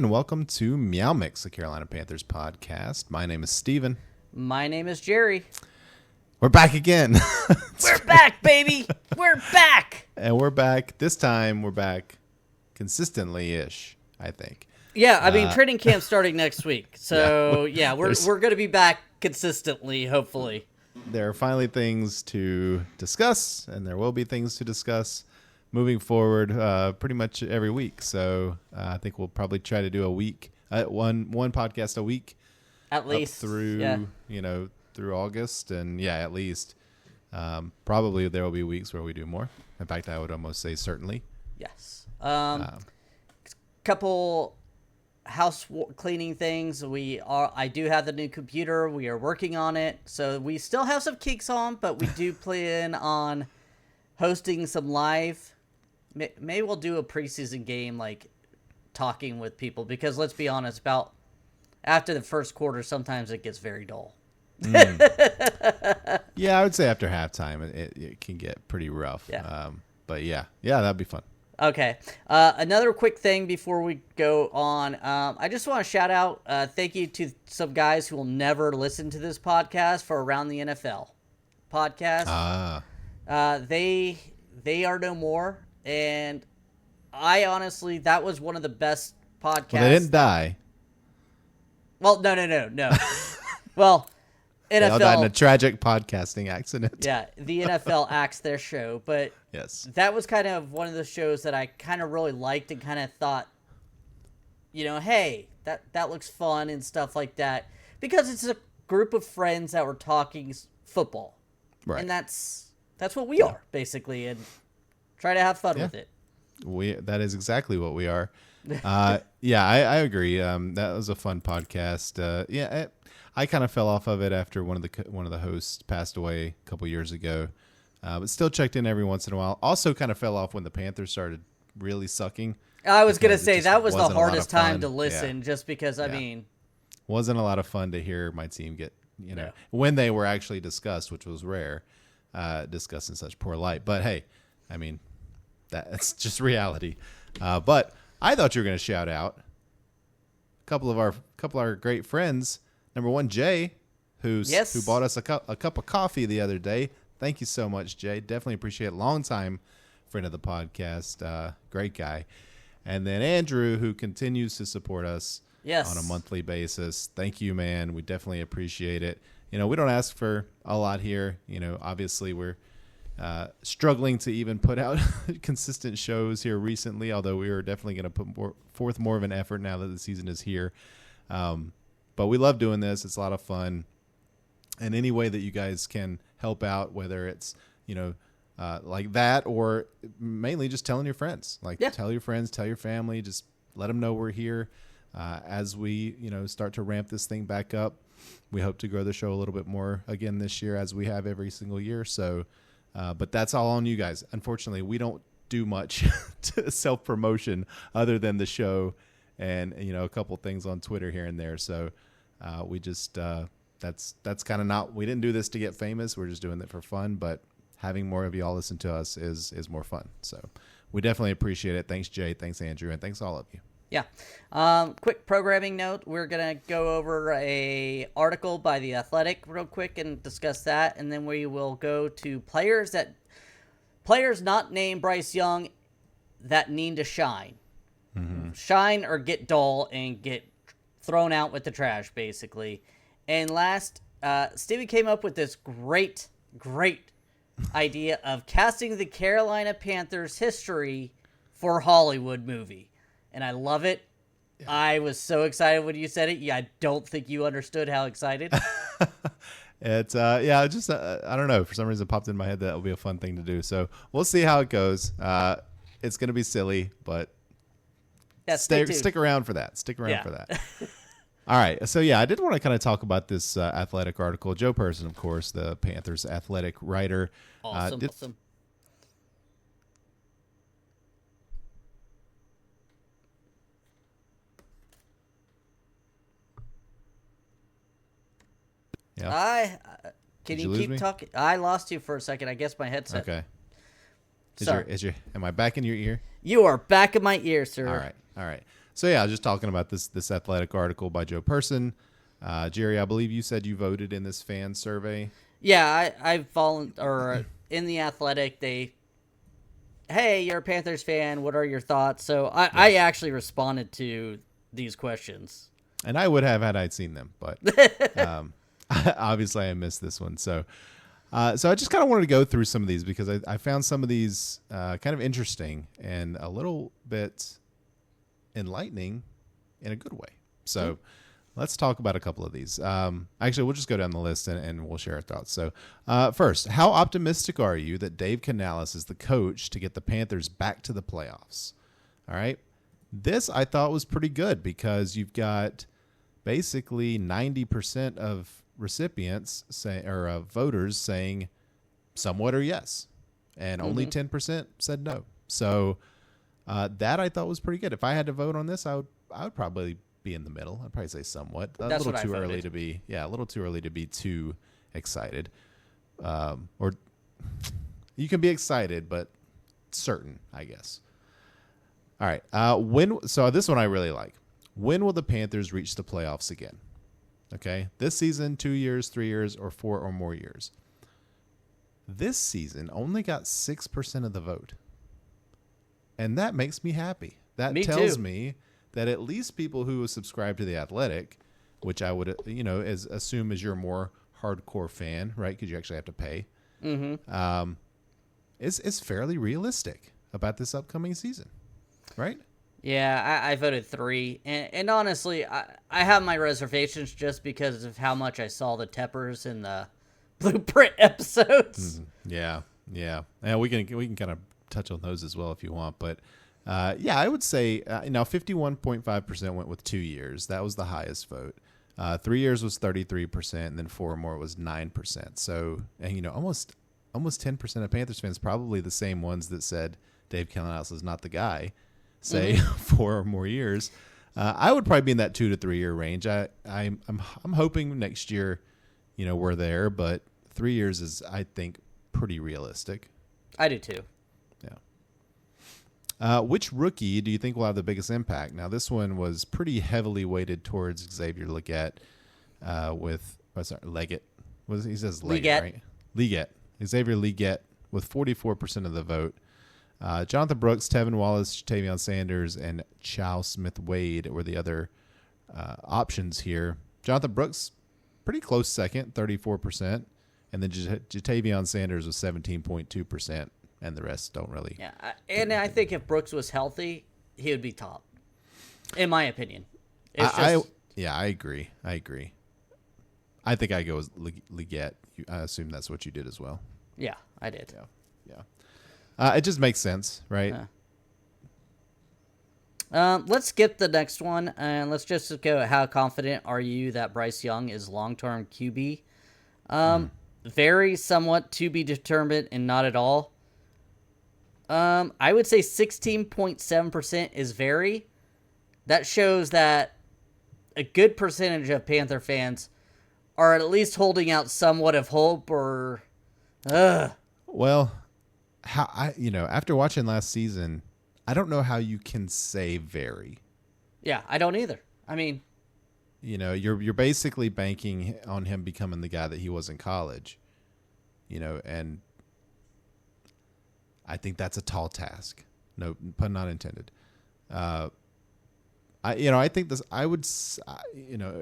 and welcome to MeowMix, the Carolina Panthers podcast. My name is Steven. My name is Jerry. We're back again. We're back, baby. We're back. And we're back. This time, we're back consistently-ish, I think. Yeah, I mean, training camp's starting next week. So, yeah, we're going to be back consistently, hopefully. There are finally things to discuss, and there will be things to discuss moving forward pretty much every week. So I think we'll probably try to do a week, one podcast a week. At least. Through, through August. And, at least. Probably there will be weeks where we do more. In fact, I would almost say certainly. Yes. Couple house cleaning things. I do have the new computer. We are working on it. So we still have some kinks on, but we do plan on hosting some live. Maybe we'll do a preseason game, like talking with people, because let's be honest, after the first quarter, sometimes it gets very dull. Yeah, I would say after halftime, it can get pretty rough. Yeah. But that'd be fun. Okay. Another quick thing before we go on. I just want to shout out, thank you to some guys who will never listen to this podcast for Around the NFL podcast. They are no more. And I honestly, that was one of the best podcasts. Well, they didn't die. Well, no. Well, NFL. They all died in a tragic podcasting accident. Yeah, the NFL axed their show, but yes, that was kind of one of the shows that I kind of really liked and kind of thought, hey, that looks fun and stuff like that, because it's a group of friends that were talking football, right? And that's what we are basically, and try to have fun with it. That is exactly what we are. I agree. That was a fun podcast. I kind of fell off of it after one of the hosts passed away a couple years ago, but still checked in every once in a while. Also, kind of fell off when the Panthers started really sucking. I was gonna say that was the hardest time to listen, just because wasn't a lot of fun to hear my team get when they were actually discussed, which was rare, discussed in such poor light. But hey, I mean, that's just reality. But I thought you were going to shout out a couple of our great friends. Number one, Jay, who bought us a cup of coffee the other day. Thank you so much, Jay. Definitely appreciate it. Long time friend of the podcast. Great guy. And then Andrew, who continues to support us on a monthly basis. Thank you, man. We definitely appreciate it. We don't ask for a lot here. Obviously we're struggling to even put out consistent shows here recently, although we are definitely going to put forth more of an effort now that the season is here. But we love doing this. It's a lot of fun. And any way that you guys can help out, whether it's, like that, or mainly just telling your friends, tell your friends, tell your family, just let them know we're here. As we, start to ramp this thing back up, we hope to grow the show a little bit more again this year, as we have every single year. So, but that's all on you guys. Unfortunately, we don't do much to self-promotion other than the show and, a couple things on Twitter here and there. So we just that's kind of not, we didn't do this to get famous. We're just doing it for fun. But having more of y'all listen to us is more fun. So we definitely appreciate it. Thanks, Jay. Thanks, Andrew. And thanks all of you. Yeah. Quick programming note. We're going to go over a article by the Atheltic real quick and discuss that. And then we will go to players not named Bryce Young that need to shine. Mm-hmm. Shine or get dull and get thrown out with the trash, basically. And last, Stevie came up with this great idea of casting the Carolina Panthers history for Hollywood movie. And I love it. Yeah. I was so excited when you said it. Yeah, I don't think you understood how excited. It's just I don't know. For some reason, it popped in my head that will be a fun thing to do. So we'll see how it goes. It's going to be silly, but stick around for that. Stick around for that. All right. So I did want to kind of talk about this Athletic article. Joe Person, of course, the Panthers Athletic writer. Awesome. Yeah. Can you keep talking? I lost you for a second. I guess my headset. Okay. Sorry. Am I back in your ear? You are back in my ear, sir. All right. So yeah, just talking about this Athletic article by Joe Person. Jerry, I believe you said you voted in this fan survey. Yeah, I've fallen or in the Athletic. Hey, you're a Panthers fan. What are your thoughts? So I actually responded to these questions. And I would have had I'd seen them, but obviously I missed this one. So I just kind of wanted to go through some of these because I found some of these kind of interesting and a little bit enlightening in a good way. So let's talk about a couple of these. Actually, we'll just go down the list and we'll share our thoughts. So first, how optimistic are you that Dave Canales is the coach to get the Panthers back to the playoffs? All right. This I thought was pretty good because you've got basically 90% of recipients voters saying somewhat or yes, and only 10% said no. So that I thought was pretty good. If I had to vote on this, I would probably be in the middle. I'd probably say somewhat. That's a little what too I early voted. to be. Yeah, a little too early to be too excited. Or you can be excited, but certain, I guess. All right. So this one I really like. When will the Panthers reach the playoffs again? Okay. This season, 2 years, 3 years, or 4 or more years. This season only got 6% of the vote. And that makes me happy. That tells me that at least people who subscribe to The Athletic, which I would, assume is your more hardcore fan, right? Because you actually have to pay. Is fairly realistic about this upcoming season, right? Yeah, I voted 3. And honestly, I have my reservations just because of how much I saw the Teppers in the Blueprint episodes. Yeah. And we can kind of touch on those as well if you want. But, I would say now 51.5% went with 2 years. That was the highest vote. 3 years was 33%, and then 4 or more was 9%. So, and, almost 10% of Panthers fans, probably the same ones that said Dave Canales is not the guy, say 4 or more years. I would probably be in that 2 to 3 year range. I'm hoping next year, we're there, but 3 years is, I think, pretty realistic. I do too. Yeah. Which rookie do you think will have the biggest impact? Now, this one was pretty heavily weighted towards Xavier Leggett Leggett. He says Leggett, right? Leggett. Xavier Leggett with 44% of the vote. Jonathan Brooks, Tevin Wallace, Tavion Sanders, and Chow Smith-Wade were the other options here. Jonathan Brooks, pretty close second, 34%. And then Jatavion Sanders was 17.2%. And the rest don't really. Yeah, and I think if Brooks was healthy, he would be top, in my opinion. I agree. I think I go with Leggett. I assume that's what you did as well. Yeah, I did. Yeah. It just makes sense, right? Let's skip the next one, and let's just go. How confident are you that Bryce Young is long-term QB? Very somewhat to be determined, and not at all. I would say 16.7% is very. That shows that a good percentage of Panther fans are at least holding out somewhat of hope or. Well, after watching last season, I don't know how you can say very. Yeah, I don't either. I mean, you're basically banking on him becoming the guy that he was in college, and I think that's a tall task. No pun not intended. I think this. I would.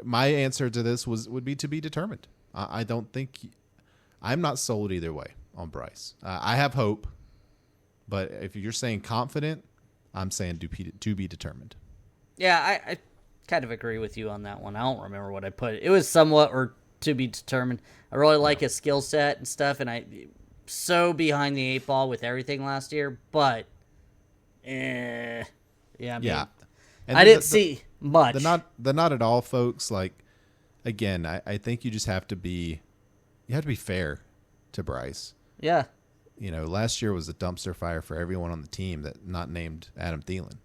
My answer to this would be to be determined. I don't think. I'm not sold either way on Bryce. I have hope, but if you're saying confident, I'm saying to be determined. Yeah, I kind of agree with you on that one. I don't remember what I put. It was somewhat or to be determined. I really like his skill set and stuff, and I so behind the 8 ball with everything last year, but I didn't see much. The not at all, folks. Like, again, I think you just have to be fair to Bryce. Yeah. Last year was a dumpster fire for everyone on the team that not named Adam Thielen.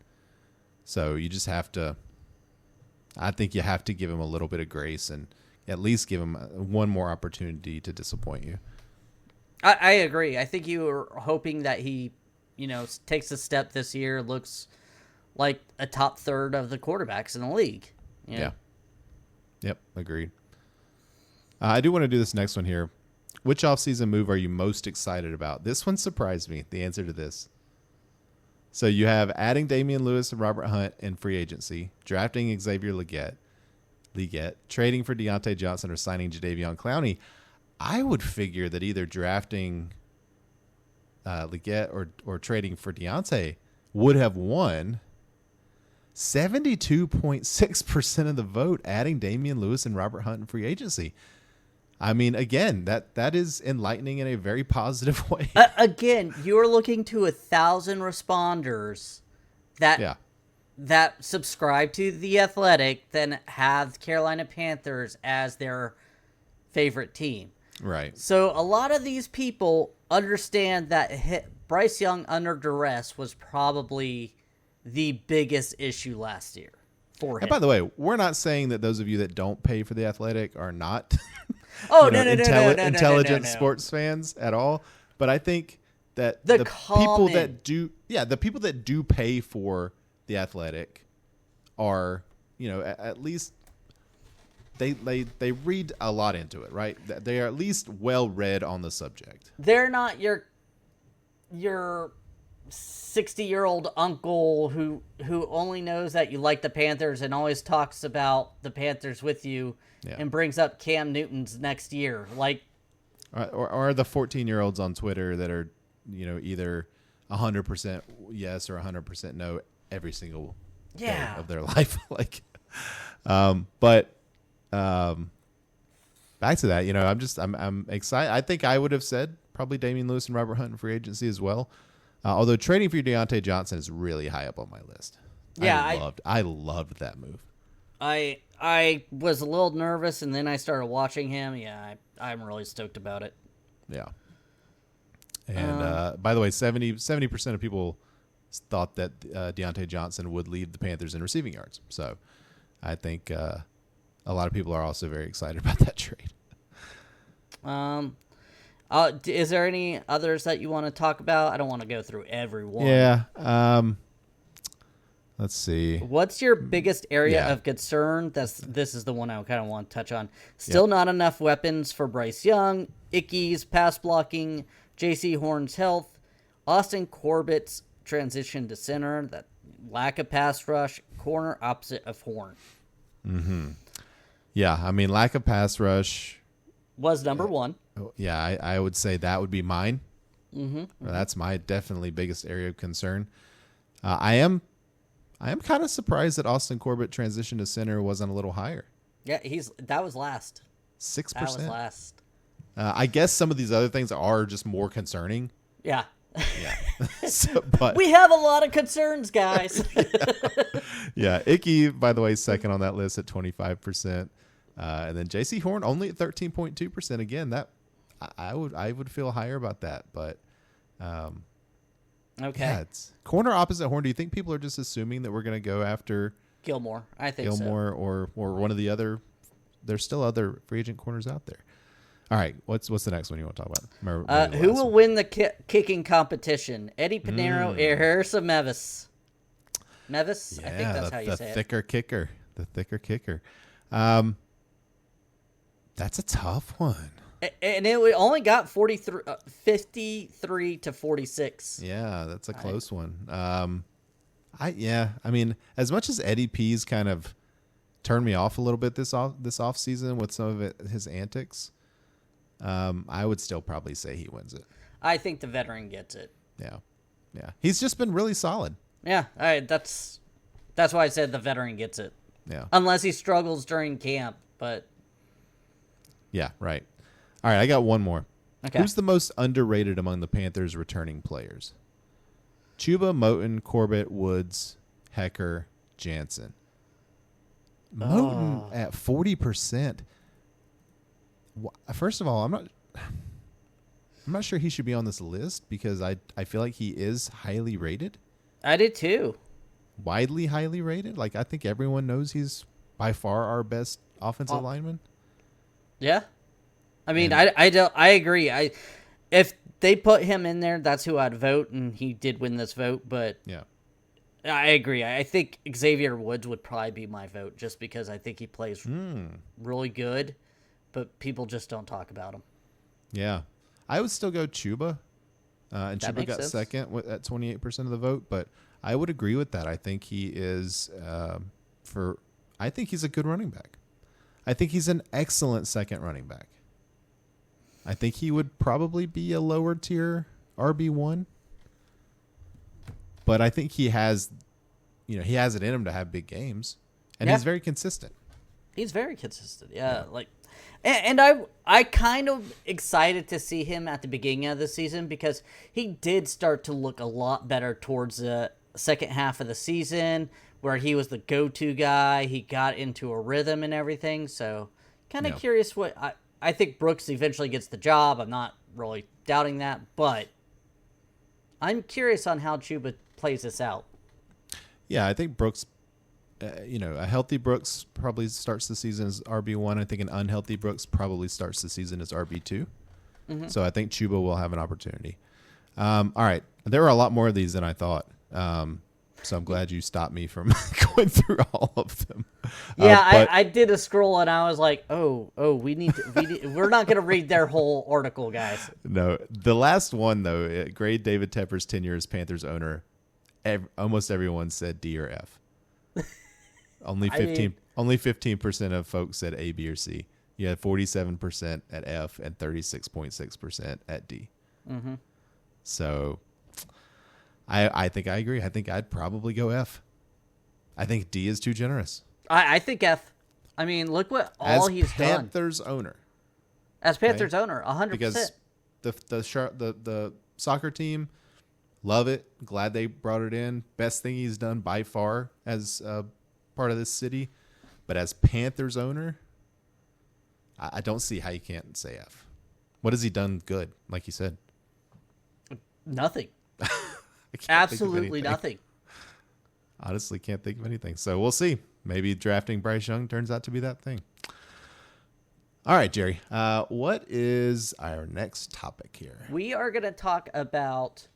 So you just have to. I think you have to give him a little bit of grace and at least give him one more opportunity to disappoint you. I agree. I think you were hoping that he, takes a step this year, looks like a top third of the quarterbacks in the league. You know? Yeah. Yep. Agreed. I do want to do this next one here. Which offseason move are you most excited about? This one surprised me, the answer to this. So you have adding Damian Lewis and Robert Hunt in free agency, drafting Xavier Legette, trading for Deontay Johnson, or signing Jadeveon Clowney. I would figure that either drafting Legette or trading for Deontay would have won. 72.6% of the vote adding Damian Lewis and Robert Hunt in free agency. I mean, again, that is enlightening in a very positive way. Again, you're looking to 1,000 responders that subscribe to The Athletic, then have Carolina Panthers as their favorite team. Right. So a lot of these people understand that Bryce Young under duress was probably the biggest issue last year for him. And by the way, we're not saying that those of you that don't pay for The Athletic are not intelligent sports fans at all. But I think that the people that do pay for The Athletic are, at least they read a lot into it, right? They are at least well read on the subject. They're not your 60-year-old uncle who only knows that you like the Panthers and always talks about the Panthers with you and brings up Cam Newton's next year. Like, or the 14-year-olds on Twitter that are, either 100% yes or 100% no every single day of their life. Like, back to that, I'm excited. I think I would have said probably Damian Lewis and Robert Hunt in free agency as well. Although trading for Deontay Johnson is really high up on my list. Yeah, I loved that move. I was a little nervous, and then I started watching him. Yeah, I'm really stoked about it. Yeah. And by the way, 70% of people thought that Deontay Johnson would lead the Panthers in receiving yards. So I think a lot of people are also very excited about that trade. Is there any others that you want to talk about? I don't want to go through every one. Yeah. Let's see. What's your biggest area of concern? This is the one I kind of want to touch on. Still not enough weapons for Bryce Young, Icky's pass blocking, J.C. Horn's health, Austin Corbett's transition to center, that lack of pass rush, corner opposite of Horn. Mm-hmm. Yeah, I mean, lack of pass rush was number one. Yeah, I would say that would be mine. Mm-hmm. That's my definitely biggest area of concern. I am kind of surprised that Austin Corbett transition to center wasn't a little higher. Yeah, that was last. 6%. That was last. I guess some of these other things are just more concerning. Yeah. Yeah. But we have a lot of concerns, guys. Yeah. Icky, by the way, second on that list at 25%. And then J.C. Horn only at 13.2%. Again, that I would feel higher about that, but okay. Yeah, it's corner opposite Horn. Do you think people are just assuming that we're going to go after Gilmore? I think Gilmore or one of the other? There's still other free agent corners out there. All right, what's the next one you want to talk about? Who will win the kicking competition? Eddie Pinheiro or Harrison Mevis? Mevis, yeah, I think that's how you say it. The thicker kicker. That's a tough one. And it only got 53 to 46. Yeah, that's a close one. I mean, as much as Eddie P's kind of turned me off a little bit this off season with some of his antics, I would still probably say he wins it. I think the veteran gets it. Yeah. He's just been really solid. Yeah, that's why I said the veteran gets it. Yeah. Unless he struggles during camp, but. Yeah, right. All right, I got one more. Okay. Who's the most underrated among the Panthers' returning players? Chuba, Moton, Corbett, Woods, Hecker, Jansen. Moton at 40%. First of all, I'm not sure he should be on this list because I feel like he is highly rated. I did too. Widely highly rated. Like, I think everyone knows he's by far our best offensive lineman. Yeah. I mean, I agree. If they put him in there, that's who I'd vote, and he did win this vote. But yeah, I agree. I think Xavier Woods would probably be my vote just because I think he plays really good, but people just don't talk about him. Yeah. I would still go Chuba. And That Chuba makes got sense. second at 28% of the vote, but I would agree with that. I think he is I think he's a good running back. I think he's an excellent second running back. I think he would probably be a lower tier RB1. But I think he has it in him to have big games, and he's very consistent. He's very consistent. Yeah. Like, and I kind of excited to see him at the beginning of the season because he did start to look a lot better towards the second half of the season where he was the go-to guy. He got into a rhythm and everything. So kind of curious what I think Brooks eventually gets the job. I'm not really doubting that, but I'm curious on how Chuba plays this out. Yeah, I think Brooks, a healthy Brooks probably starts the season as RB1. I think an unhealthy Brooks probably starts the season as RB2. Mm-hmm. So I think Chuba will have an opportunity. All right. There were a lot more of these than I thought. So I'm glad you stopped me from going through all of them. Yeah, I did a scroll and I was like, we're not going to read their whole article, guys. No, the last one though, grade David Tepper's tenure as Panthers owner. Almost everyone said D or F. Only 15% of folks said A, B, or C. You had 47% at F and 36.6% at D. Mm-hmm. So I think I agree. I think I'd probably go F. I think D is too generous. I think F. I mean, look what all he's done. As Panthers owner, 100%. Because the soccer team, love it. Glad they brought it in. Best thing he's done by far as part of this city. But as Panthers owner, I don't see how you can't say F. What has he done good, like you said? Nothing. Absolutely nothing. Honestly, can't think of anything. So we'll see. Maybe drafting Bryce Young turns out to be that thing. All right, Jerry. What is our next topic here? We are going to talk about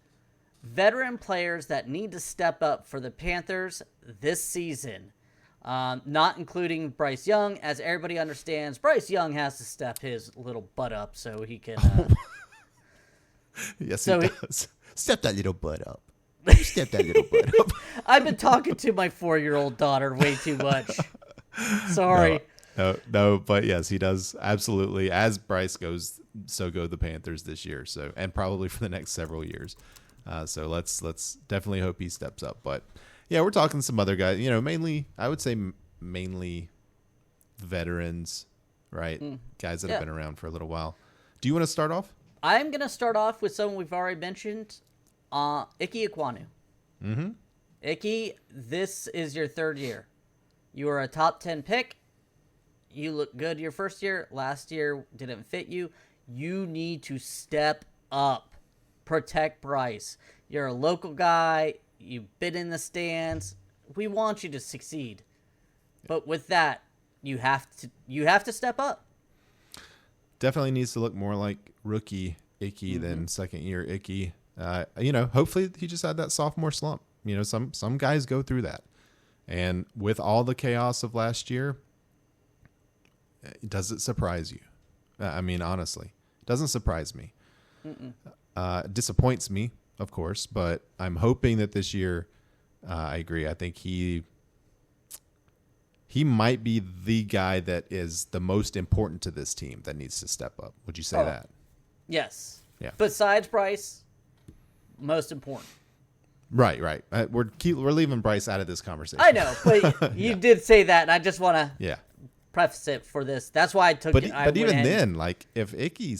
veteran players that need to step up for the Panthers this season. Not including Bryce Young. As everybody understands, Bryce Young has to step his little butt up so he can... Yes, he does. Step that little butt up. Step that little butt up. I've been talking to my 4-year-old daughter way too much. Sorry. No, but yes, he does absolutely. As Bryce goes, so go the Panthers this year. So, and probably for the next several years. So let's definitely hope he steps up. But yeah, we're talking some other guys. I would say mainly veterans, right? Guys that have been around for a little while. Do you want to start off? I'm going to start off with someone we've already mentioned, Ike Ekwonu. Mm-hmm. Ike, this is your third year. You are a top 10 pick. You look good your first year. Last year didn't fit you. You need to step up. Protect Bryce. You're a local guy. You've been in the stands. We want you to succeed. But with that, you have to step up. Definitely needs to look more like rookie Icky than second year Icky. Hopefully he just had that sophomore slump. Some guys go through that. And with all the chaos of last year, does it surprise you? I mean, honestly, it doesn't surprise me. Disappoints me, of course, but I'm hoping that this year, I agree. I think he might be the guy that is the most important to this team that needs to step up. Would you say that? Yes. Yeah. Besides Bryce, most important. Right. We're leaving Bryce out of this conversation. I know, but you did say that, and I just want to preface it for this. That's why I took it. But even then, like, if Icky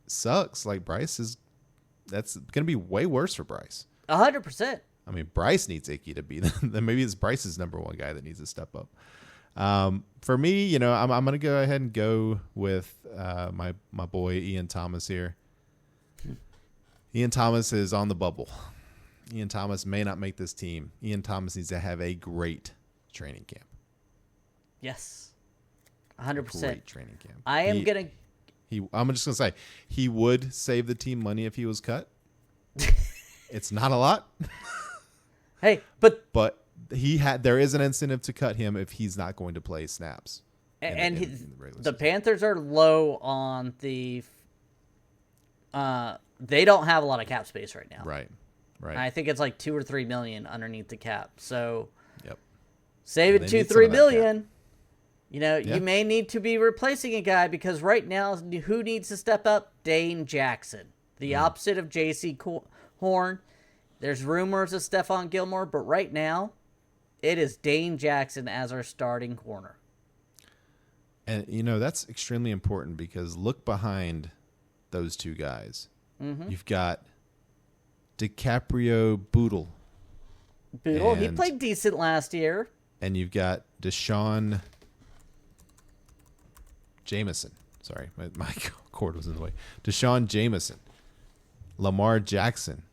sucks, like, that's going to be way worse for Bryce. 100%. I mean, Bryce needs Icky to be. Then maybe it's Bryce's number one guy that needs to step up. For me, I'm going to go ahead and go with my boy Ian Thomas here. Ian Thomas is on the bubble. Ian Thomas may not make this team. Ian Thomas needs to have a great training camp. Yes, 100%. Great training camp. I'm just gonna say he would save the team money if he was cut. It's not a lot. Hey, But there is an incentive to cut him if he's not going to play snaps. The Panthers are low on the. They don't have a lot of cap space right now. Right. I think it's like $2 or $3 million underneath the cap. So, yep. Save it $2-3 million. You may need to be replacing a guy because right now, who needs to step up? Dane Jackson, the opposite of J.C. Horn. There's rumors of Stephon Gilmore, but right now, it is Dane Jackson as our starting corner. And, that's extremely important because look behind those two guys. Mm-hmm. You've got DiCaprio Boodle. He played decent last year. And you've got Deshaun Jameson. Sorry, my cord was in the way. Deshaun Jameson. Lamar Jackson.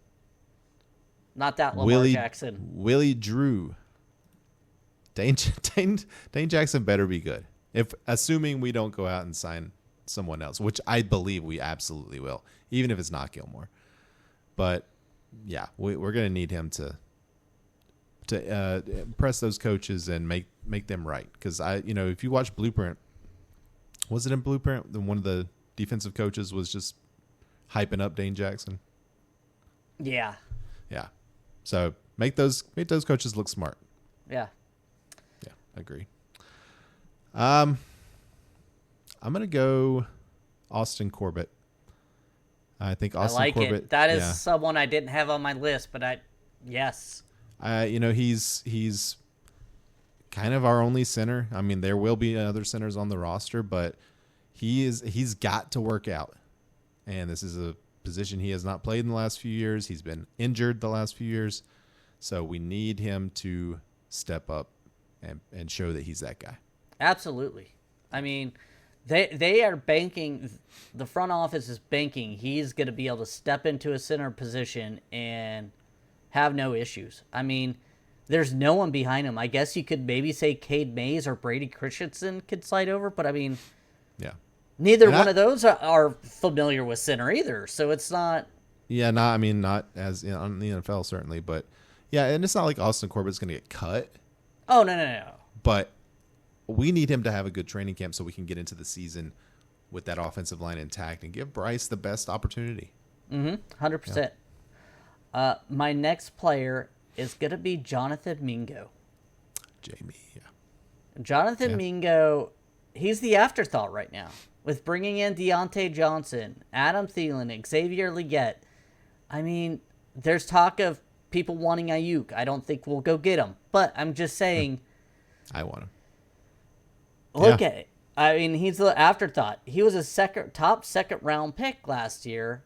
Not that Lamar Jackson. Willie Drew. Dane Jackson better be good. Assuming we don't go out and sign someone else, which I believe we absolutely will, even if it's not Gilmore. But yeah, we're going to need him to impress those coaches and make them right. Because if you watch Blueprint, was it in Blueprint? Then one of the defensive coaches was just hyping up Dane Jackson. Yeah. Yeah. So make those coaches look smart. Yeah. Yeah, I agree. I'm gonna go Austin Corbett. I think Austin Corbett. It. That is someone I didn't have on my list, but yes. He's kind of our only center. I mean, there will be other centers on the roster, but he's got to work out. And this is a position he has not played in the last few years. He's been injured the last few years. So we need him to step up and show that he's that guy. Absolutely. I mean, they are banking. The front office is banking. He's going to be able to step into a center position and have no issues. I mean, there's no one behind him. I guess you could maybe say Cade Mays or Brady Christensen could slide over, but I mean, yeah, neither one of those are familiar with center either. So it's not. Yeah, not as on the NFL certainly, but yeah, and it's not like Austin Corbett's going to get cut. Oh no. But we need him to have a good training camp so we can get into the season with that offensive line intact and give Bryce the best opportunity. 100%. Yeah. My next player is going to be Jonathan Mingo. Jamie, yeah. Jonathan Mingo, he's the afterthought right now. With bringing in Deontay Johnson, Adam Thielen, Xavier Legette. I mean, there's talk of people wanting Ayuk. I don't think we'll go get him. But I'm just saying. I want him. Look at it. I mean, he's the afterthought. He was a top second round pick last year.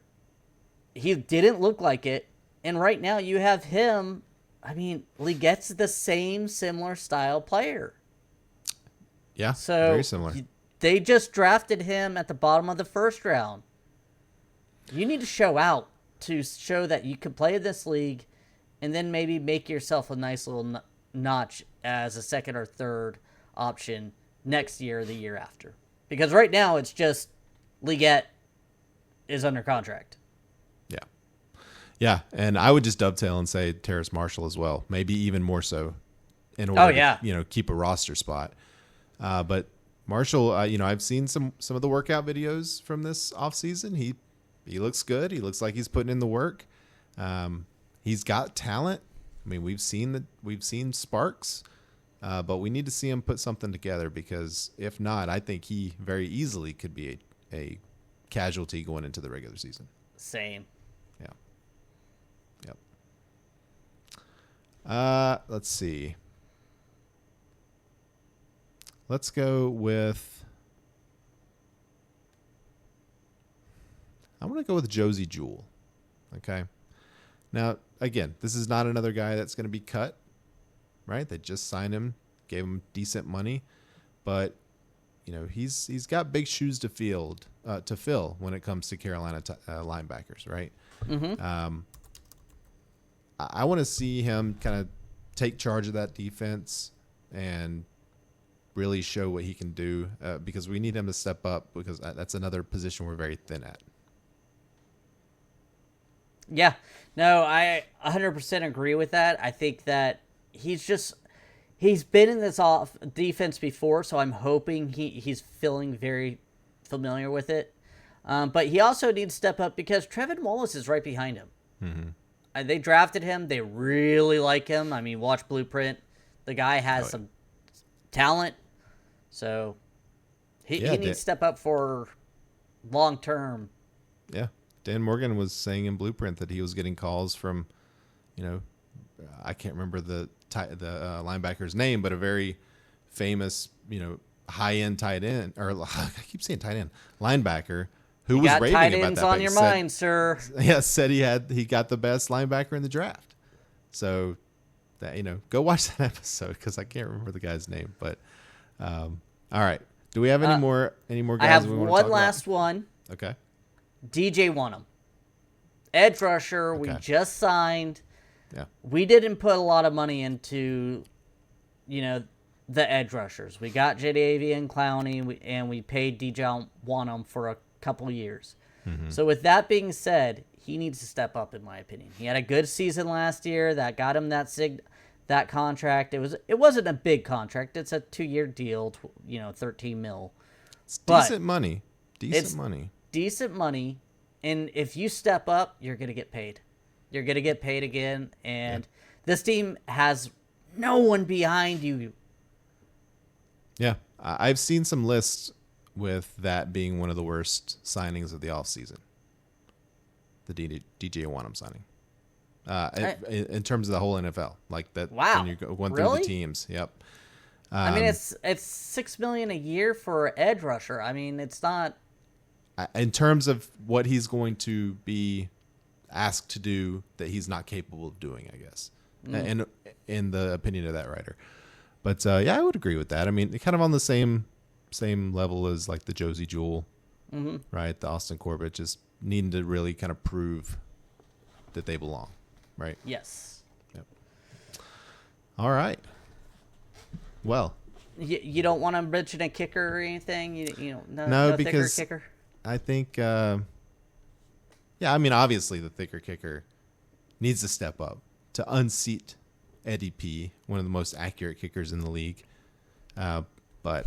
He didn't look like it. And right now you have him. I mean, Legette's the similar style player. Yeah, so very similar. They just drafted him at the bottom of the first round. You need to show out to show that you can play in this league and then maybe make yourself a nice little notch as a second or third option next year or the year after. Because right now it's just Legette is under contract. Yeah. Yeah, and I would just dovetail and say Terrace Marshall as well, maybe even more so in order to keep a roster spot. But Marshall, I've seen some of the workout videos from this offseason. He looks good. He looks like he's putting in the work. He's got talent. I mean, we've seen sparks, but we need to see him put something together because if not, I think he very easily could be a casualty going into the regular season. Same. Yeah. Yep. Let's see. Let's go with. I'm going to go with Josie Jewell. Okay. Now, again, this is not another guy that's going to be cut, right? They just signed him, gave him decent money, but he's got big shoes to fill when it comes to Carolina linebackers, right? Mm-hmm. I want to see him kind of take charge of that defense and really show what he can do because we need him to step up because that's another position we're very thin at. Yeah. No, I 100% agree with that. I think that he's been in this off defense before, so I'm hoping he's feeling very familiar with it. But he also needs to step up because Trevin Wallace is right behind him. They drafted him. They really like him. I mean, watch Blueprint. The guy has some talent. So he needs to step up for long term. Yeah. Dan Morgan was saying in Blueprint that he was getting calls from, I can't remember the linebacker's name, but a very famous, high-end tight end, or I keep saying tight end, linebacker, who was raving tight about ends that. on your mind, sir. Yeah, said he got the best linebacker in the draft. So that go watch that episode because I can't remember the guy's name. But all right, do we have any more guys? I have we want to one talk last about? one. Okay. DJ Wanham, edge rusher. Okay. We just signed. Yeah. We didn't put a lot of money into, the edge rushers. We got Jadavian Clowney, and we paid DJ Wanham for a couple years. So with that being said, he needs to step up, in my opinion. He had a good season last year that got him that contract. It wasn't a big contract. It's a 2-year deal, 13 mil. It's decent money. Decent money, and if you step up, you're going to get paid. You're going to get paid again, and this team has no one behind you. Yeah, I've seen some lists with that being one of the worst signings of the offseason. The DJ Wanham signing. In terms of the whole NFL. Like that. Wow. When you're going Really? through the teams. Yep. I mean, it's $6 million a year for an edge rusher. I mean, it's not. In terms of what he's going to be asked to do that he's not capable of doing, I guess. And in the opinion of that writer. But I would agree with that. I mean, kind of on the same level as like the Josie Jewell, right? The Austin Corbett, just needing to really kind of prove that they belong, right? Yes. Yep. All right. Well, you don't want to mention a kicker or anything. No, because thicker kicker. I think, I mean, obviously the thicker kicker needs to step up to unseat Eddie P, one of the most accurate kickers in the league. But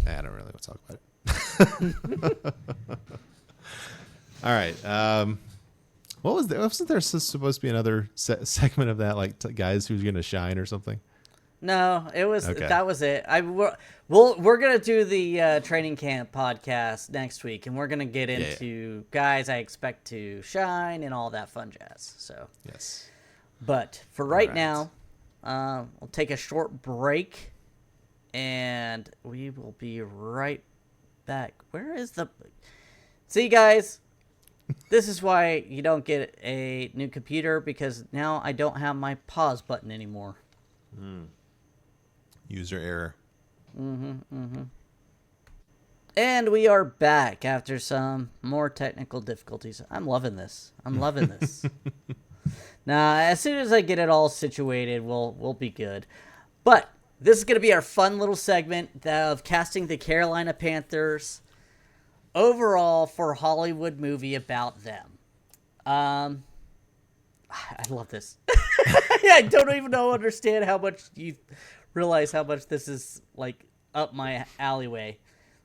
I don't really want to talk about it. All right. What was there? Wasn't there supposed to be another segment of that, like guys who's going to shine or something? No, it was Okay. That was it. We're gonna do the training camp podcast next week, and we're gonna get into guys I expect to shine and all that fun jazz. So Yes. but for right now, we'll take a short break, and we will be right back. Where is the? See, guys, this is why you don't get a new computer, because now I don't have my pause button anymore. User error. And we are back after some more technical difficulties. I'm loving this. Now, as soon as I get it all situated, we'll be good. But this is going to be our fun little segment of casting the Carolina Panthers overall for a Hollywood movie about them. I love this. I don't even understand how much you realize how much this is like up my alleyway.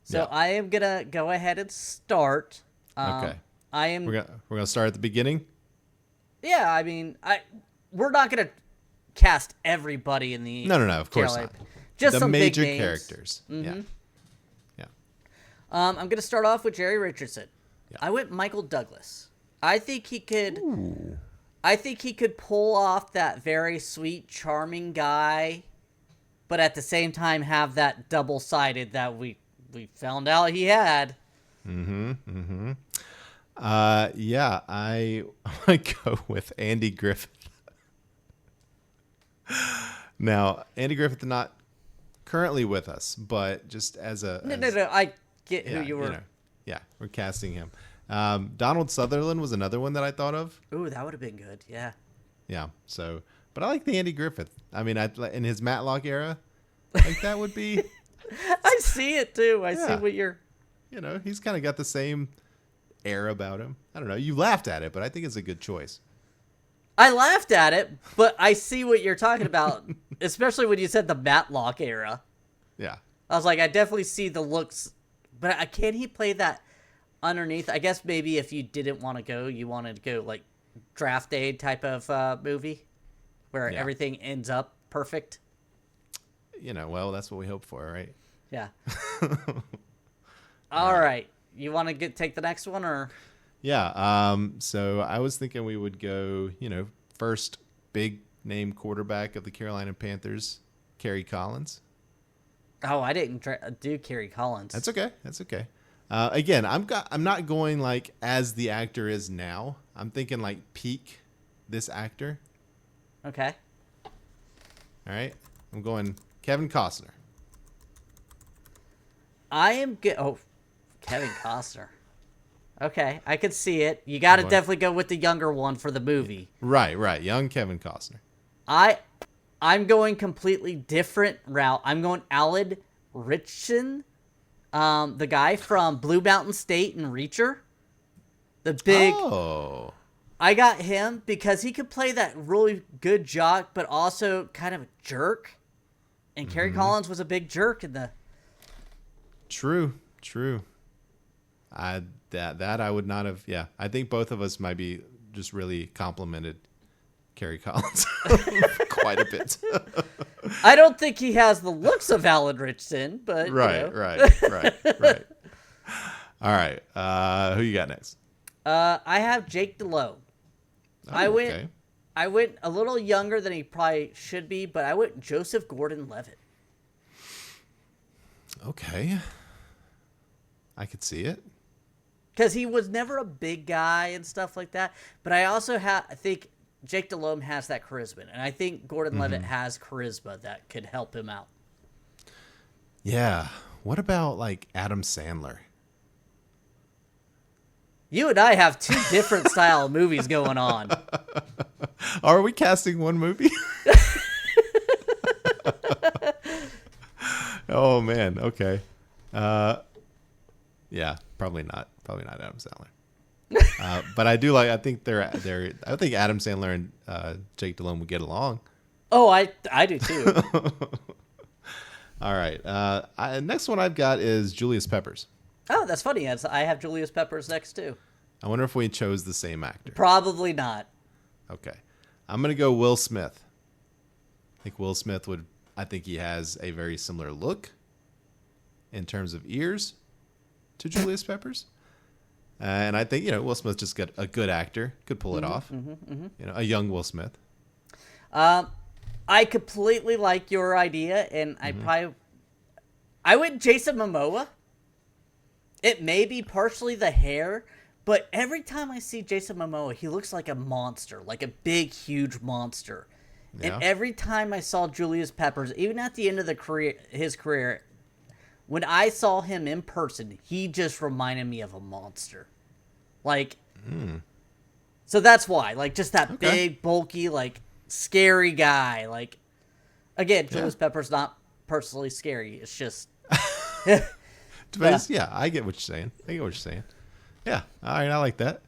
So I am gonna go ahead and start. Okay. We're gonna start at the beginning. Yeah, I mean, we're not gonna cast everybody in the No, of course Carolina. not. Just the some major big names. characters. Yeah. I'm gonna start off with Jerry Richardson. Yeah. I went Michael Douglas. I think he could. I think he could pull off that very sweet, charming guy, but at the same time have that double-sided that we found out he had. I might go with Andy Griffith. Now, Andy Griffith not currently with us, but just as a No. I get who you were. We're casting him. Donald Sutherland was another one that I thought of. Ooh, that would have been good. Yeah. Yeah. So, but I like the Andy Griffith. I mean, in his Matlock era, like that would be. I see it too. I see what you're. He's kind of got the same air about him. I don't know. You laughed at it, but I think it's a good choice. I laughed at it, but I see what you're talking about, especially when you said the Matlock era. Yeah. I was like, I definitely see the looks, but can he play that underneath? I guess maybe if you didn't want to go, you wanted to go like Draft Day type of movie where everything ends up perfect. Well, that's what we hope for, right? Yeah. All right. You want to take the next one or? Yeah. So I was thinking we would go, first big name quarterback of the Carolina Panthers, Kerry Collins. Oh, I didn't do Kerry Collins. That's okay. Again, I'm not going like as the actor is now. I'm thinking like peak this actor. Okay. All right. I'm going Kevin Costner. I am good. Oh, Kevin Costner. Okay, I could see it. You got to definitely go with the younger one for the movie. Right. Young Kevin Costner. I'm going completely different route. I'm going Alan Ritchson, the guy from Blue Mountain State and Reacher. The big. Oh. I got him because he could play that really good jock, but also kind of a jerk. And Kerry Collins was a big jerk in the. True. That I would not have. Yeah, I think both of us might be just really complimented Kerry Collins quite a bit. I don't think he has the looks of Alan Ritchson, but right. All right, who you got next? I have Jake Delhomme. Okay. I went a little younger than he probably should be, but I went Joseph Gordon-Levitt. Okay, I could see it. Because he was never a big guy and stuff like that. But I also I think Jake Delhomme has that charisma. And I think Gordon-Levitt has charisma that could help him out. Yeah. What about, like, Adam Sandler? You and I have two different style of movies going on. Are we casting one movie? Oh, man. Okay. Yeah, probably not. Probably not Adam Sandler. But I do like. I think I think Adam Sandler and Jake Delhomme would get along. Oh, I do too. All right. Next one I've got is Julius Peppers. Oh, that's funny. I have Julius Peppers next too. I wonder if we chose the same actor. Probably not. Okay, I'm gonna go Will Smith. I think Will Smith would. I think he has a very similar look in terms of ears to Julius Peppers. And I think, Will Smith just got a good actor, could pull it off. A young Will Smith. I completely like your idea, and I went Jason Momoa. It may be partially the hair, but every time I see Jason Momoa, he looks like a monster, like a big, huge monster. Yeah. And every time I saw Julius Peppers, even at the end of his career, when I saw him in person, he just reminded me of a monster. Like, so that's why. Like, just that big, bulky, like, scary guy. Like, again, Julius Peppers not personally scary. It's just... Yeah, I get what you're saying. Yeah, all right, I like that.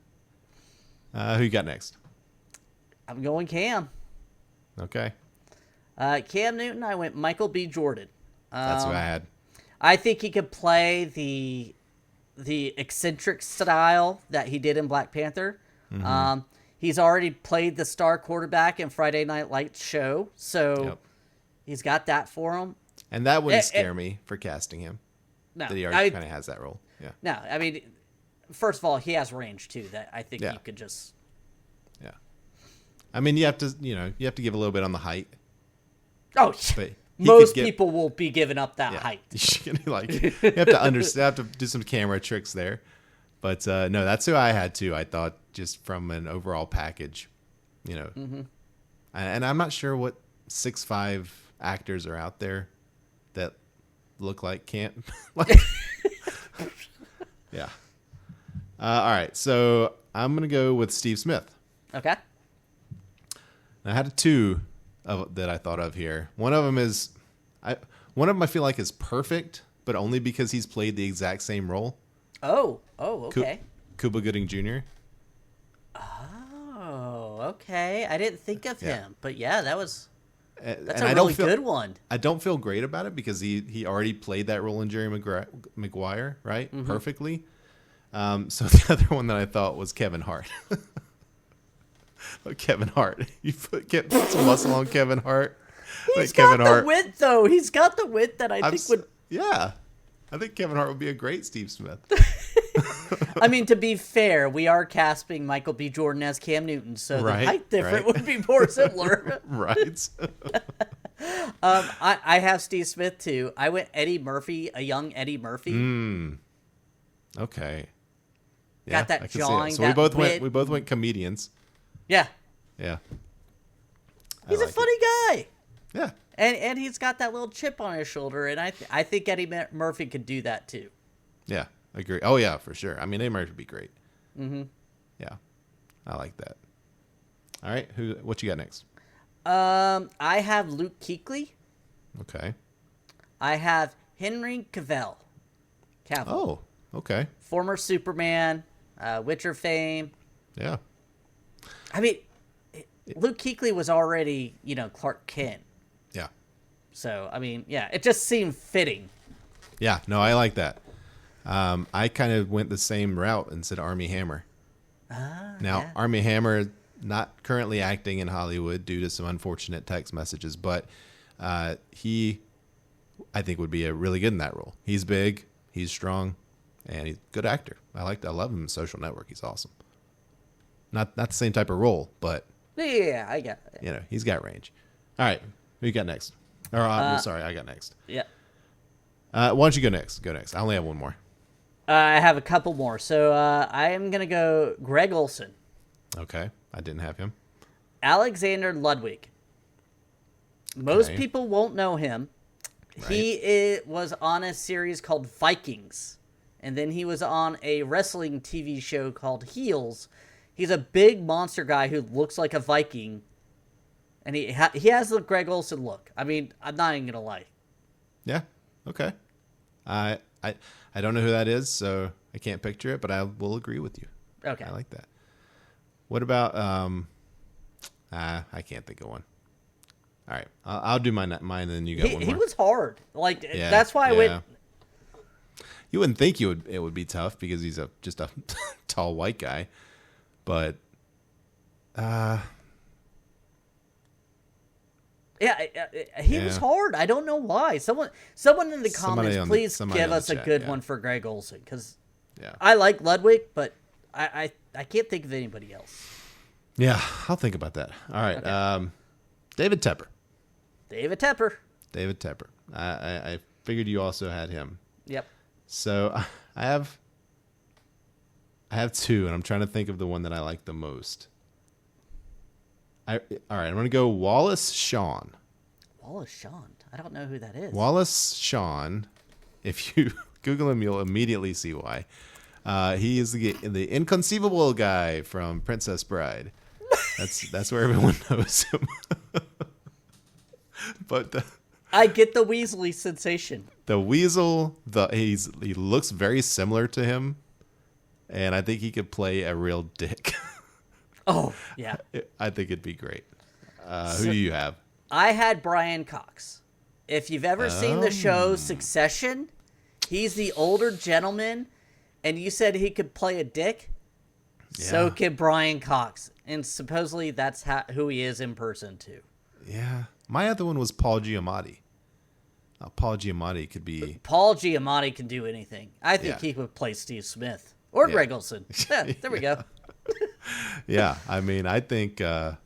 Who you got next? I'm going Cam. Okay. Cam Newton, I went Michael B. Jordan. That's who I had. I think he could play the eccentric style that he did in Black Panther. He's already played the star quarterback in Friday Night Lights show, so he's got that for him. And that wouldn't scare me for casting him. No, that he already kind of has that role. Yeah. No, I mean, first of all, he has range too. That I think he could just. Yeah. I mean, you have to give a little bit on the height. Oh, but most people will be giving up that height. You have to understand, have to do some camera tricks there. But no, that's who I had too. I thought just from an overall package, and I'm not sure what 6'5" actors are out there that look like Cam. Yeah. All right, so I'm gonna go with Steve Smith. Okay. I had two that I thought of here. One of them I feel like is perfect, but only because he's played the exact same role. Oh, okay. Cuba Gooding Jr. Oh, okay. I didn't think of him, but yeah, that's And a really good one. I don't feel great about it because he already played that role in Jerry Maguire, right? Mm-hmm. Perfectly. So the other one that I thought was Kevin Hart. Kevin Hart. You put some muscle on Kevin Hart. He's got the wit, though. He's got the wit that I think would... Yeah. I think Kevin Hart would be a great Steve Smith. I mean, to be fair, we are casting Michael B. Jordan as Cam Newton, so the height difference would be more similar. Right. I have Steve Smith, too. I went Eddie Murphy, a young Eddie Murphy. Okay. Yeah, got that jawing, so that we both went comedians. Yeah. Yeah. He's a funny guy. Yeah. And he's got that little chip on his shoulder, and I think Eddie Murphy could do that, too. Yeah, I agree. Oh, yeah, for sure. I mean, Eddie Murphy would be great. Mm-hmm. Yeah, I like that. All right, what you got next? I have Luke Kuechly. Okay. I have Henry Cavill. Oh, okay. Former Superman, Witcher fame. Yeah. I mean, Luke Kuechly was already, Clark Kent. Yeah. So, I mean, yeah, it just seemed fitting. Yeah, no, I like that. I kind of went the same route and said Armie Hammer. Now, Armie Hammer, not currently acting in Hollywood due to some unfortunate text messages, but he, I think, would be really good in that role. He's big, he's strong, and he's a good actor. I love him in Social Network. He's awesome. Not the same type of role, but yeah, I got it. He's got range. All right, who you got next? Or sorry, I got next. Yeah. Why don't you go next? Go next. I only have one more. I have a couple more. So I am going to go Greg Olson. Okay. I didn't have him. Alexander Ludwig. Most people won't know him. Right. He was on a series called Vikings. And then he was on a wrestling TV show called Heels. He's a big monster guy who looks like a Viking. And he has the Greg Olson look. I mean, I'm not even going to lie. Yeah. Okay. I don't know who that is, so I can't picture it, but I will agree with you. Okay. I like that. What about I can't think of one. All right. I'll do mine and then you got one more. He was hard. That's why I went. You wouldn't think it would be tough because he's just a tall white guy, but he was hard. I don't know why. Someone in the comments, please give us a good one for Greg Olson, because I like Ludwig, but I can't think of anybody else. Yeah, I'll think about that. All right, okay. David Tepper. David Tepper. I figured you also had him. Yep. So I have two, and I'm trying to think of the one that I like the most. All right, I'm going to go Wallace Shawn. Wallace Shawn? I don't know who that is. Wallace Shawn, if you Google him, you'll immediately see why. He is the inconceivable guy from Princess Bride. That's where everyone knows him. But I get the Weasley sensation. The Weasel, he looks very similar to him, and I think he could play a real dick. Oh, yeah. I think it'd be great. Who do you have? I had Brian Cox. If you've ever seen the show Succession, he's the older gentleman, and you said he could play a dick. Yeah. So could Brian Cox. And supposedly that's who he is in person, too. Yeah. My other one was Paul Giamatti. Paul Giamatti could be... Paul Giamatti can do anything. I think he would play Steve Smith. Or Greg Olson. Yeah, there we go. Yeah, I mean, I think Paul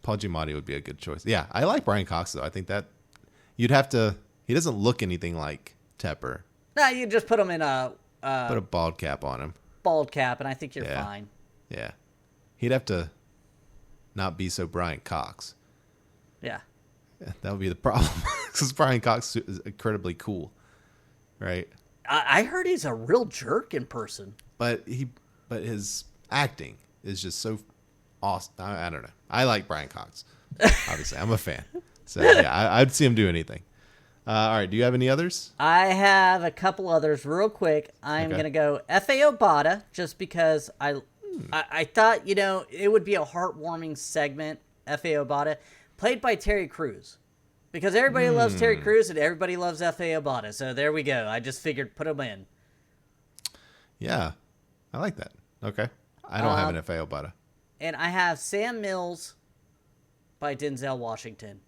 Giamatti would be a good choice. Yeah, I like Brian Cox, though. I think that you'd have to... He doesn't look anything like Tepper. No, you just put him in put a bald cap on him. Bald cap, and I think you're fine. Yeah. He'd have to not be so Brian Cox. Yeah. That would be the problem. Because Brian Cox is incredibly cool, right? I heard he's a real jerk in person. But his acting is just so awesome. I don't know. I like Brian Cox. Obviously, I'm a fan. So yeah, I'd see him do anything. All right. Do you have any others? I have a couple others real quick. I'm going to go F.A. Obata just because I thought, it would be a heartwarming segment, F.A. Obata, played by Terry Crews. Because everybody loves Terry Crews and everybody loves F.A. Obata. So there we go. I just figured put him in. Yeah, I like that. Okay. I don't have an F.A. Obata. And I have Sam Mills by Denzel Washington.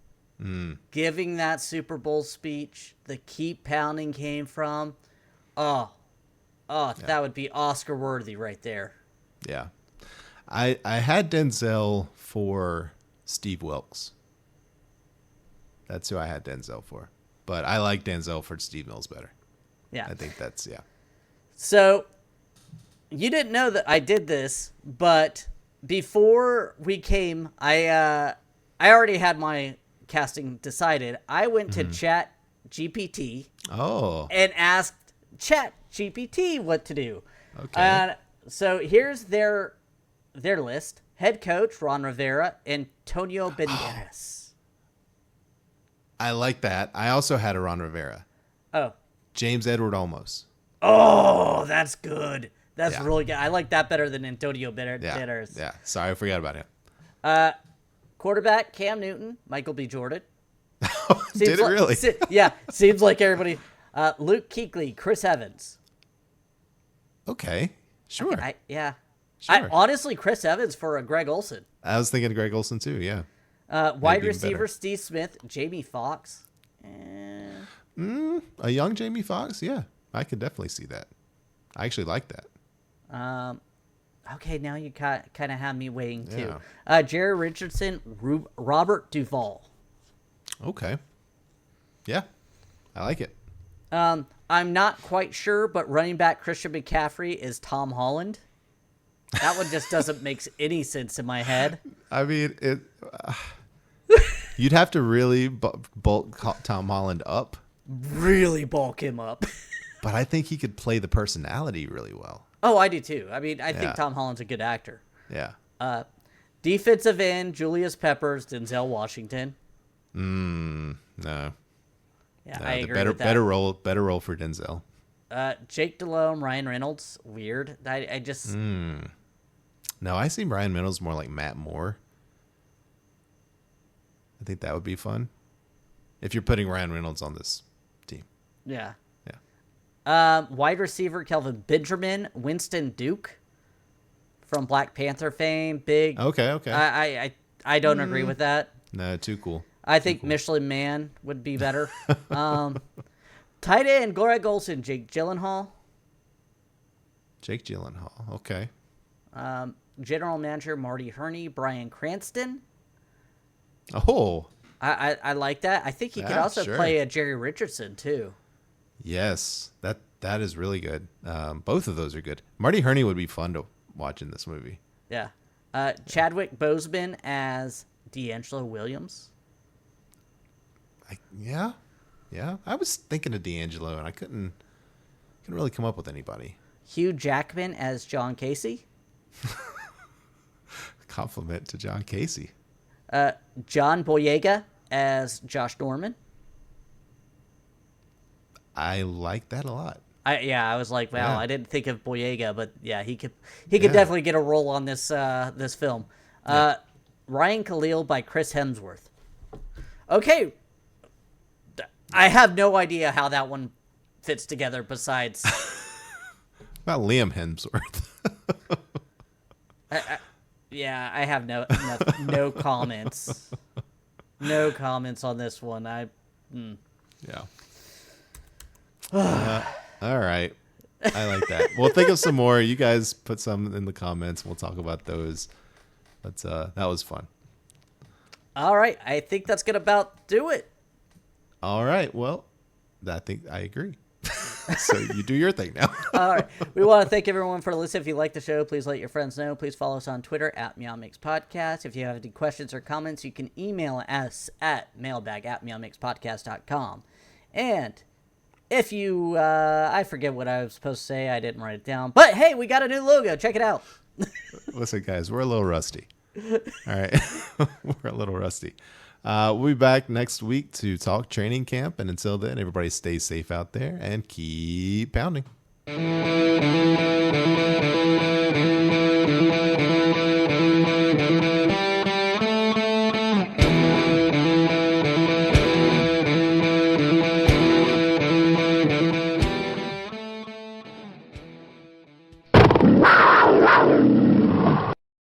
Giving that Super Bowl speech, the keep pounding came from. That would be Oscar worthy right there. Yeah. I had Denzel for Steve Wilkes. That's who I had Denzel for. But I like Denzel for Steve Mills better. Yeah. I think that's, yeah. So, you didn't know that I did this, but before we came, I already had my casting decided. I went to Chat GPT and asked Chat GPT what to do. Okay. So here's their list. Head coach, Ron Rivera, Antonio Banderas. I like that. I also had a Ron Rivera. Oh. James Edward Olmos. Oh, that's good. That's really good. I like that better than Antonio Banderas. Yeah. Sorry, I forgot about him. Quarterback, Cam Newton, Michael B. Jordan. Did it really? Yeah. Seems like everybody. Luke Kuechly, Chris Evans. Okay. Sure. Sure. Honestly, Chris Evans for Greg Olsen. I was thinking Greg Olsen too, yeah. Wide receiver, Steve Smith, Jamie Foxx. A young Jamie Foxx, yeah. I could definitely see that. I actually like that. Okay, now you kind of have me weighing too. Jerry Richardson, Robert Duvall. Okay. Yeah, I like it. I'm not quite sure, but running back Christian McCaffrey is Tom Holland. That one just doesn't make any sense in my head. I mean, you'd have to really bulk Tom Holland up. Really bulk him up. But I think he could play the personality really well. Oh, I do too. I mean, I think Tom Holland's a good actor. Yeah. Defensive end, Julius Peppers, Denzel Washington. No. Yeah, No, I agree with that. Better role for Denzel. Jake Delhomme, Ryan Reynolds. Weird. I just... No, I see Ryan Reynolds more like Matt Moore. I think that would be fun. If you're putting Ryan Reynolds on this team. Yeah. Yeah. Wide receiver, Kelvin Benjamin, Winston Duke from Black Panther fame. Big. Okay. I don't agree with that. No, too cool. I think Michelin Man would be better. Tight end, Greg Olsen, Jake Gyllenhaal. Jake Gyllenhaal. Okay. General manager, Marty Herney, Bryan Cranston. Oh. I like that. I think he could also play a Jerry Richardson too. Yes, that is really good. Both of those are good. Marty Herney would be fun to watch in this movie. Yeah. Chadwick Boseman as D'Angelo Williams. Yeah. I was thinking of D'Angelo, and I couldn't really come up with anybody. Hugh Jackman as John Casey. Compliment to John Casey. John Boyega as Josh Norman. I like that a lot. I was like, wow, I didn't think of Boyega, but yeah, he could definitely get a role on this film. Ryan Khalil by Chris Hemsworth. Okay, I have no idea how that one fits together. Besides, about Liam Hemsworth. I have no comments. No comments on this one. Yeah. All right. I like that. We'll think of some more. You guys put some in the comments. We'll talk about those. But that was fun. All right. I think that's going to about do it. All right. Well, I think I agree. So you do your thing now. All right. We want to thank everyone for listening. If you like the show, please let your friends know. Please follow us on Twitter at MeowMix Podcast. If you have any questions or comments, you can email us at mailbag@meowmixpodcast.com. And if you, I forget what I was supposed to say. I didn't write it down. But hey, we got a new logo. Check it out. Listen, guys, we're a little rusty. All right. We're a little rusty. We'll be back next week to talk training camp. And until then, everybody stay safe out there and keep pounding.